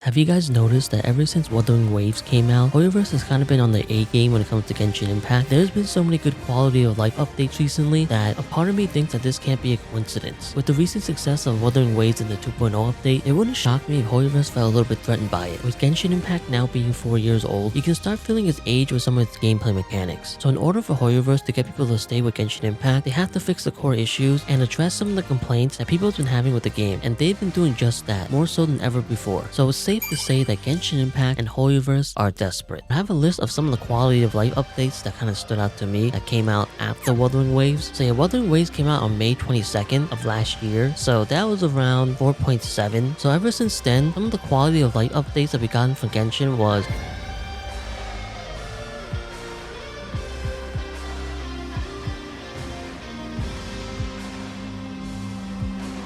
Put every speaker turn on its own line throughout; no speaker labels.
Have you guys noticed that ever since Wuthering Waves came out, HoYovese has kind of been on the A game when it comes to Genshin Impact? There's been so many good quality of life updates recently that a part of me thinks that this can't be a coincidence. With the recent success of Wuthering Waves in the 2.0 update, it wouldn't shock me if HoYovese felt a little bit threatened by it. With Genshin Impact now being 4 years old, you can start feeling its age with some of its gameplay mechanics. So in order for HoYovese to get people to stay with Genshin Impact, they have to fix the core issues and address some of the complaints that people have been having with the game, and they've been doing just that, more so than ever before. So it's safe to say that Genshin Impact and HoYovese are desperate. I have a list of some of the quality of life updates that kind of stood out to me that came out after Wuthering Waves. So yeah, Wuthering Waves came out on May 22nd of last year, so that was around 4.7. So ever since then, some of the quality of life updates that we gotten from Genshin was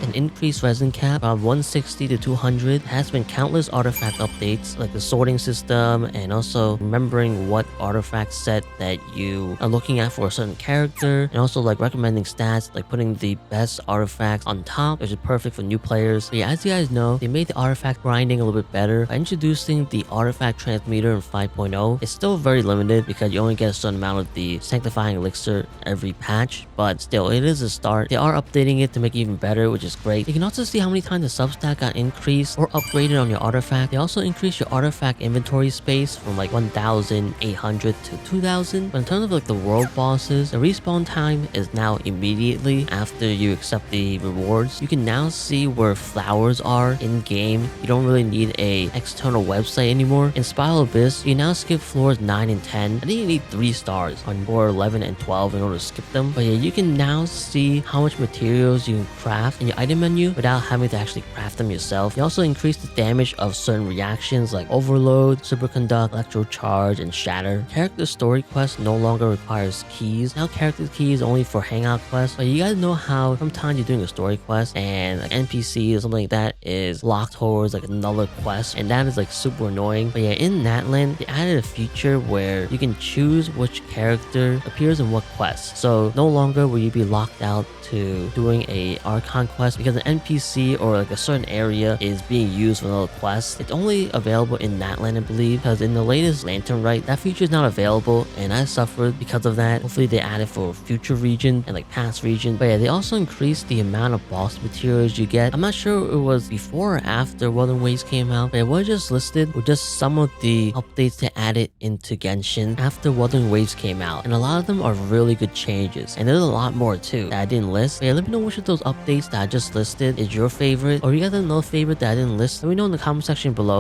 an increased resin cap from 160 to 200. There has been countless artifact updates like the sorting system and also remembering what artifact set that you are looking at for a certain character, and also like recommending stats like putting the best artifacts on top, which is perfect for new players. But yeah, as you guys know, they made the artifact grinding a little bit better by introducing the artifact transmitter in 5.0. It's still very limited because you only get a certain amount of the sanctifying elixir every patch, but still it is a start. They are updating it to make it even better, which is great. You can also see how many times the substat got increased or upgraded on your artifact. They also increased your artifact inventory space from like 1,800 to 2,000. But in terms of like the world bosses, the respawn time is now immediately after you accept the rewards. You can now see where flowers are in game. You don't really need a external website anymore. In Spiral Abyss, you now skip floors 9 and 10. I think you need 3 stars on floor 11 and 12 in order to skip them. But yeah, you can now see how much materials you can craft in your item menu without having to actually craft them yourself. You also increase the damage of certain reactions like Overload, Superconduct, Electrocharge, and Shatter. Character story quests no longer requires keys. Now character key is only for hangout quests, but you guys know how sometimes you're doing a story quest and like NPC or something like that is locked towards like another quest, and that is like super annoying. But yeah, in Natlan, they added a feature where you can choose which character appears in what quest. So no longer will you be locked out to doing a Archon quest because an NPC or like a certain area is being used for another quest. It's only available in Natlan, I believe, because in the latest Lantern Rite, that feature is not available, and I suffered because of that. Hopefully they add it for future region and like past region. But yeah, they also increased the amount of boss materials you get. I'm not sure it was before or after Wuthering Waves came out, but it was just listed with just some of the updates they added into Genshin after Wuthering Waves came out, and a lot of them are really good changes, and there's a lot more too that I didn't list. But yeah, let me know which of those updates that I just listed is your favorite, or you got another favorite that I didn't list. Let me know in the comment section below.